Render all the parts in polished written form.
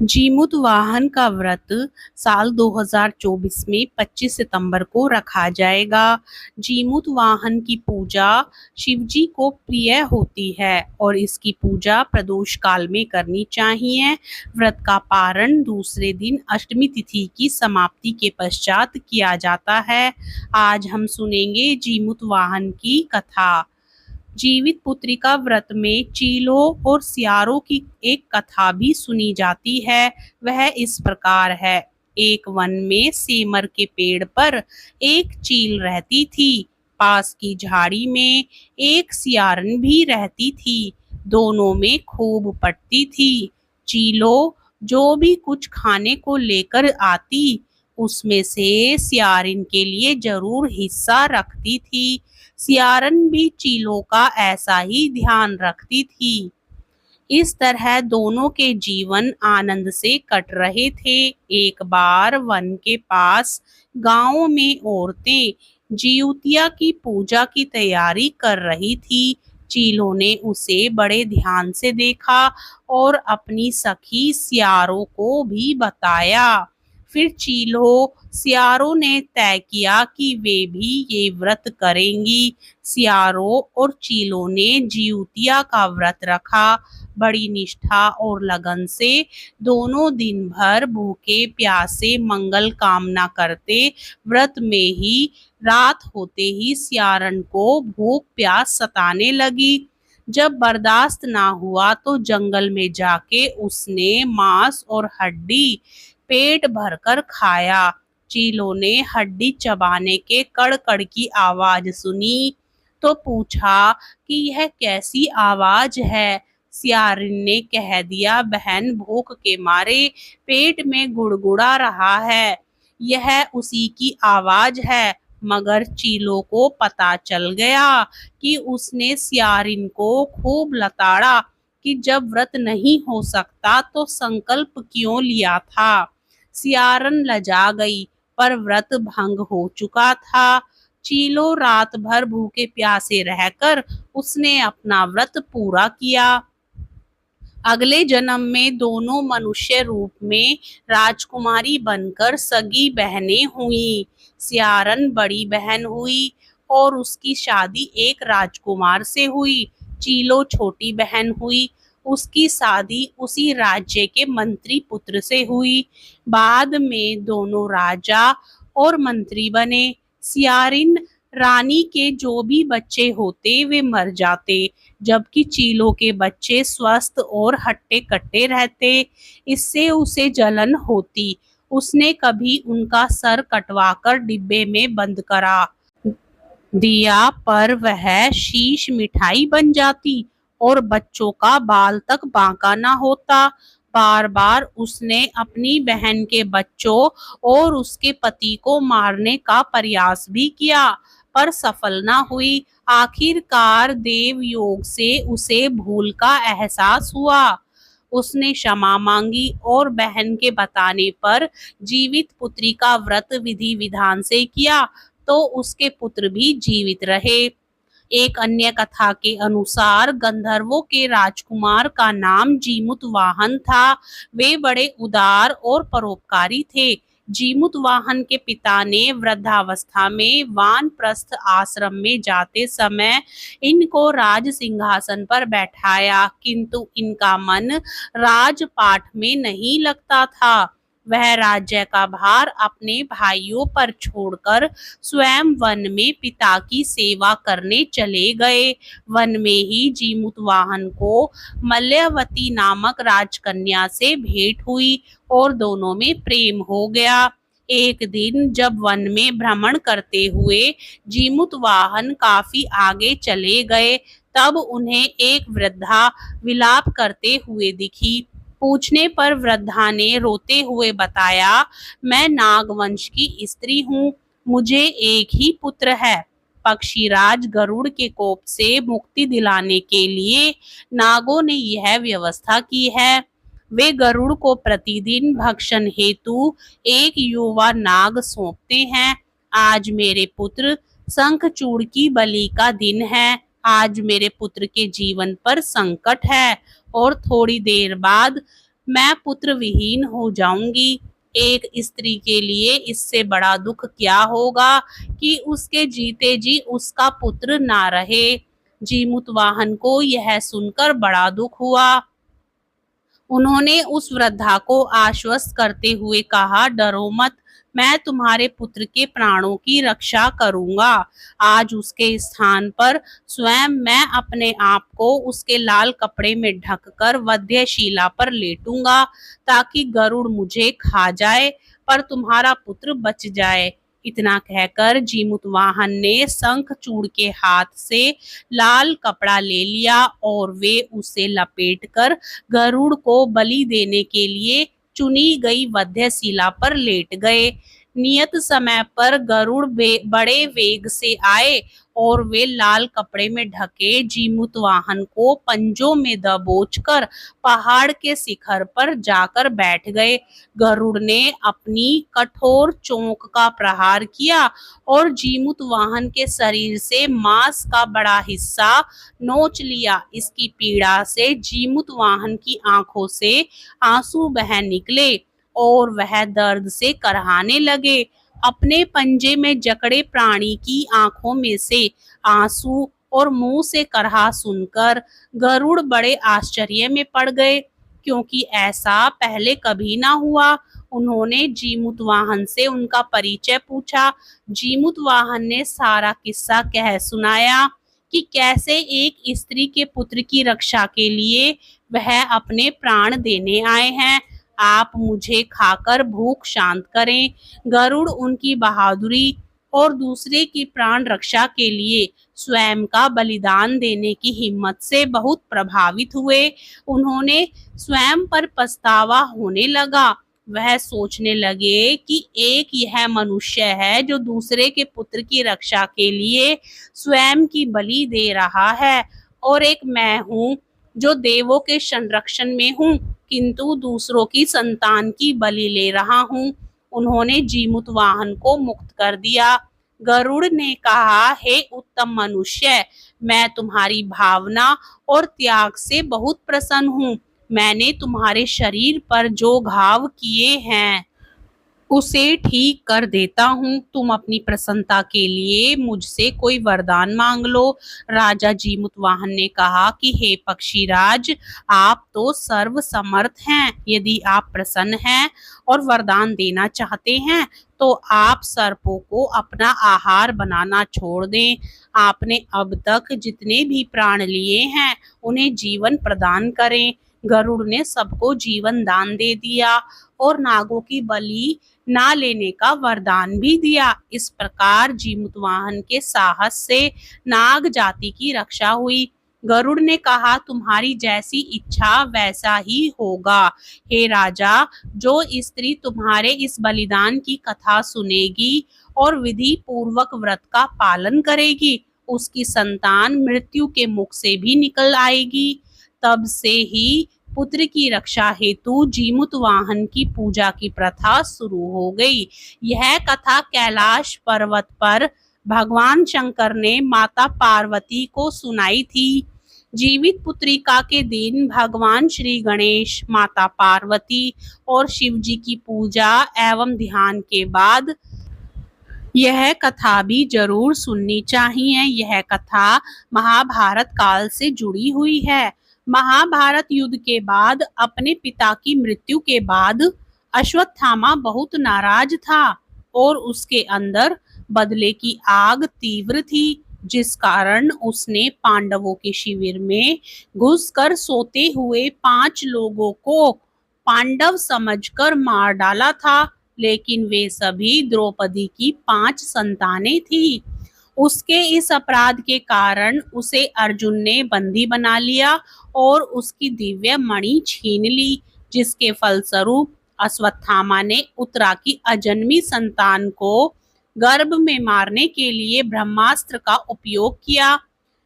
जीमूतवाहन का व्रत साल 2024 में 25 सितंबर को रखा जाएगा। जीमूतवाहन की पूजा शिवजी को प्रिय होती है और इसकी पूजा प्रदोष काल में करनी चाहिए। व्रत का पारण दूसरे दिन अष्टमी तिथि की समाप्ति के पश्चात किया जाता है। आज हम सुनेंगे जीमूतवाहन की कथा। जीवित पुत्रिका व्रत में चीलों और सियारों की एक कथा भी सुनी जाती है। वह इस प्रकार है। एक वन में सेमर के पेड़ पर एक चील रहती थी। पास की झाड़ी में एक सियारन भी रहती थी। दोनों में खूब पटती थी। चीलों जो भी कुछ खाने को लेकर आती, उसमें से सियारिन के लिए जरूर हिस्सा रखती थी। सियारन भी चीलों का ऐसा ही ध्यान रखती थी। इस तरह दोनों के जीवन आनंद से कट रहे थे। एक बार वन के पास गांव में औरतें जिउतिया की पूजा की तैयारी कर रही थी। चीलों ने उसे बड़े ध्यान से देखा और अपनी सखी सियारों को भी बताया। फिर चीलों सियारों ने तय किया कि वे भी ये व्रत करेंगी। सियारों और चीलों ने जिउतिया का व्रत रखा। बड़ी निष्ठा और लगन से दोनों दिन भर भूखे प्यासे मंगल कामना करते। व्रत में ही रात होते ही सियारन को भूख प्यास सताने लगी। जब बर्दाश्त ना हुआ तो जंगल में जाके उसने मांस और हड्डी पेट भरकर खाया। चीलों ने हड्डी चबाने के कड़-कड़ की आवाज सुनी तो पूछा कि यह कैसी आवाज है। सियारिन ने कह दिया, बहन भूख के मारे पेट में गुड़गुड़ा रहा है। यह उसी की आवाज है। मगर चीलों को पता चल गया कि उसने सियारिन को खूब लताड़ा कि जब व्रत नहीं हो सकता तो संकल्प क्यों लिया था। सियारन लजा गई, पर व्रत भंग हो चुका था। चीलों रात भर भूखे प्यासे रहकर उसने अपना व्रत पूरा किया। अगले जन्म में दोनों मनुष्य रूप में राजकुमारी बनकर सगी बहनें हुई। सियारन बड़ी बहन हुई और उसकी शादी एक राजकुमार से हुई। चीलो छोटी बहन हुई, उसकी शादी उसी राज्य के मंत्री पुत्र से हुई। बाद में दोनों राजा और मंत्री बने। सियारिन रानी के जो भी बच्चे होते वे मर जाते, जबकि चीलों के बच्चे स्वस्थ और हट्टे कट्टे रहते। इससे उसे जलन होती। उसने कभी उनका सर कटवाकर डिब्बे में बंद करा दिया, पर वह शीश मिठाई बन जाती और बच्चों का बाल तक बांका ना होता। बार बार उसने अपनी बहन के बच्चों और उसके पति को मारने का प्रयास भी किया, पर सफल ना हुई। आखिरकार देव योग से उसे भूल का एहसास हुआ। उसने क्षमा मांगी और बहन के बताने पर जीवित पुत्री का व्रत विधि विधान से किया तो उसके पुत्र भी जीवित रहे। एक अन्य कथा के अनुसार गंधर्वों के राजकुमार का नाम जीमूतवाहन था। वे बड़े उदार और परोपकारी थे। जीमूतवाहन के पिता ने वृद्धावस्था में वानप्रस्थ आश्रम में जाते समय इनको राज सिंहासन पर बैठाया, किंतु इनका मन राजपाठ में नहीं लगता था। वह राज्य का भार अपने भाइयों पर छोड़कर स्वयं वन में पिता की सेवा करने चले गए। वन में ही जीमूतवाहन को मल्यवती नामक राजकन्या से भेंट हुई और दोनों में प्रेम हो गया। एक दिन जब वन में भ्रमण करते हुए जीमूतवाहन काफी आगे चले गए, तब उन्हें एक वृद्धा विलाप करते हुए दिखी। पूछने पर वृद्धा ने रोते हुए बताया, मैं नागवंश की स्त्री हूँ। मुझे एक ही पुत्र है। पक्षीराज गरुड़ के कोप से मुक्ति दिलाने के लिए नागों ने यह व्यवस्था की है। वे गरुड़ को प्रतिदिन भक्षण हेतु एक युवा नाग सौंपते हैं। आज मेरे पुत्र शंखचूड़ की बलि का दिन है। आज मेरे पुत्र के जीवन पर संकट है और थोड़ी देर बाद मैं पुत्र विहीन हो जाऊंगी। एक स्त्री के लिए इससे बड़ा दुख क्या होगा कि उसके जीते जी उसका पुत्र ना रहे। जीमूतवाहन को यह सुनकर बड़ा दुख हुआ। उन्होंने उस वृद्धा को आश्वस्त करते हुए कहा, डरो मत, मैं तुम्हारे पुत्र के प्राणों की रक्षा करूंगा। आज उसके स्थान पर स्वयं मैं अपने आप को उसके लाल कपड़े में ढककर वध्यशिला पर लेटूंगा, ताकि गरुड़ मुझे खा जाए पर तुम्हारा पुत्र बच जाए। इतना कहकर जीमूतवाहन ने शंखचूड़ के हाथ से लाल कपड़ा ले लिया और वे उसे लपेटकर गरुड़ को बलि देने के लिए चुनी गई वध्यशिला पर लेट गए। नियत समय पर गरुड़ बड़े वेग से आए और वे लाल कपड़े में ढके जीमूतवाहन को पंजों में दबोचकर पहाड़ के शिखर पर जाकर बैठ गए। गरुड़ ने अपनी कठोर चोंच का प्रहार किया और जीमूतवाहन के शरीर से मांस का बड़ा हिस्सा नोच लिया। इसकी पीड़ा से जीमूतवाहन की आंखों से आंसू बह निकले और वह दर्द से करहाने लगे। अपने पंजे में जकड़े प्राणी की आंखों में से आंसू और मुंह से करहा सुनकर गरुड़ बड़े आश्चर्य में पड़ गए, क्योंकि ऐसा पहले कभी ना हुआ। उन्होंने जीमूतवाहन से उनका परिचय पूछा। जीमूतवाहन ने सारा किस्सा कह सुनाया कि कैसे एक स्त्री के पुत्र की रक्षा के लिए वह अपने प्राण देने आए हैं। आप मुझे खाकर भूख शांत करें। गरुड़ उनकी बहादुरी और दूसरे की प्राण रक्षा के लिए स्वयं का बलिदान देने की हिम्मत से बहुत प्रभावित हुए। उन्होंने स्वयं पर पछतावा होने लगा। वह सोचने लगे कि एक यह मनुष्य है जो दूसरे के पुत्र की रक्षा के लिए स्वयं की बलि दे रहा है, और एक मैं हूँ जो देवों के संरक्षण में हूँ किंतु दूसरों की संतान की बलि ले रहा हूँ। उन्होंने जीमूतवाहन को मुक्त कर दिया। गरुड़ ने कहा, हे उत्तम मनुष्य, मैं तुम्हारी भावना और त्याग से बहुत प्रसन्न हूँ। मैंने तुम्हारे शरीर पर जो घाव किए हैं उसे ठीक कर देता हूँ। तुम अपनी प्रसन्नता के लिए मुझसे कोई वरदान मांग लो। राजा जीमूतवाहन ने कहा कि हे पक्षीराज, आप तो सर्वसमर्थ हैं। यदि आप प्रसन्न हैं और वरदान देना चाहते हैं तो आप सर्पों को अपना आहार बनाना छोड़ दें। आपने अब तक जितने भी प्राण लिए हैं उन्हें जीवन प्रदान करें। गरुड़ ने सबको जीवन दान दे दिया और नागों की बलि ना लेने का वरदान भी दिया। इस प्रकार जीमूतवाहन के साहस से नाग जाति की रक्षा हुई। गरुड़ ने कहा, तुम्हारी जैसी इच्छा वैसा ही होगा। हे राजा, जो स्त्री तुम्हारे इस बलिदान की कथा सुनेगी और विधि पूर्वक व्रत का पालन करेगी, उसकी संतान मृत्यु के मुख से भी निकल आएगी। तब से ही पुत्र की रक्षा हेतु जीमूतवाहन की पूजा की प्रथा शुरू हो गई। यह कथा कैलाश पर्वत पर भगवान शंकर ने माता पार्वती को सुनाई थी। जीवित पुत्रिका के दिन भगवान श्री गणेश, माता पार्वती और शिव जी की पूजा एवं ध्यान के बाद यह कथा भी जरूर सुननी चाहिए। यह कथा महाभारत काल से जुड़ी हुई है। महाभारत युद्ध के बाद अपने पिता की मृत्यु के बाद अश्वत्थामा बहुत नाराज था और उसके अंदर बदले की आग तीव्र थी, जिस कारण उसने पांडवों के शिविर में घुसकर सोते हुए 5 लोगों को पांडव समझकर मार डाला था, लेकिन वे सभी द्रौपदी की 5 संतानें थी। उसके इस अपराध के कारण उसे अर्जुन ने बंदी बना लिया और उसकी दिव्य मणि छीन ली, जिसके फलस्वरूप अश्वत्थामा ने उत्तरा की अजन्मी संतान को गर्भ में मारने के लिए ब्रह्मास्त्र का उपयोग किया,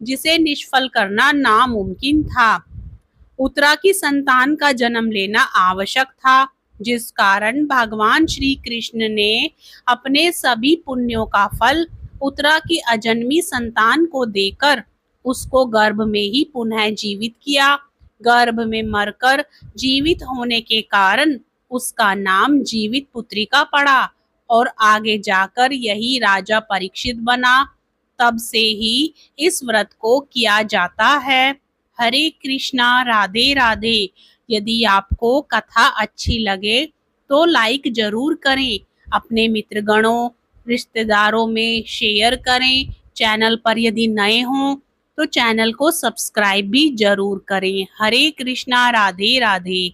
जिसे निष्फल करना नामुमकिन था। उत्तरा की संतान का जन्म लेना आवश्यक था, जिस कारण भगवान श्री कृष्ण ने अपने सभी पुण्यों का फल उत्तरा की अजन्मी संतान को देकर उसको गर्भ में ही पुनः जीवित किया। गर्भ में मरकर जीवित होने के कारण उसका नाम जीवित पुत्रिका पड़ा और आगे जाकर यही राजा परीक्षित बना। तब से ही इस व्रत को किया जाता है। हरे कृष्णा, राधे राधे। यदि आपको कथा अच्छी लगे तो लाइक जरूर करें, अपने मित्रगणों, रिश्तेदारों में शेयर करें। चैनल पर यदि नए हों तो चैनल को सब्सक्राइब भी जरूर करें। हरे कृष्णा, राधे राधे।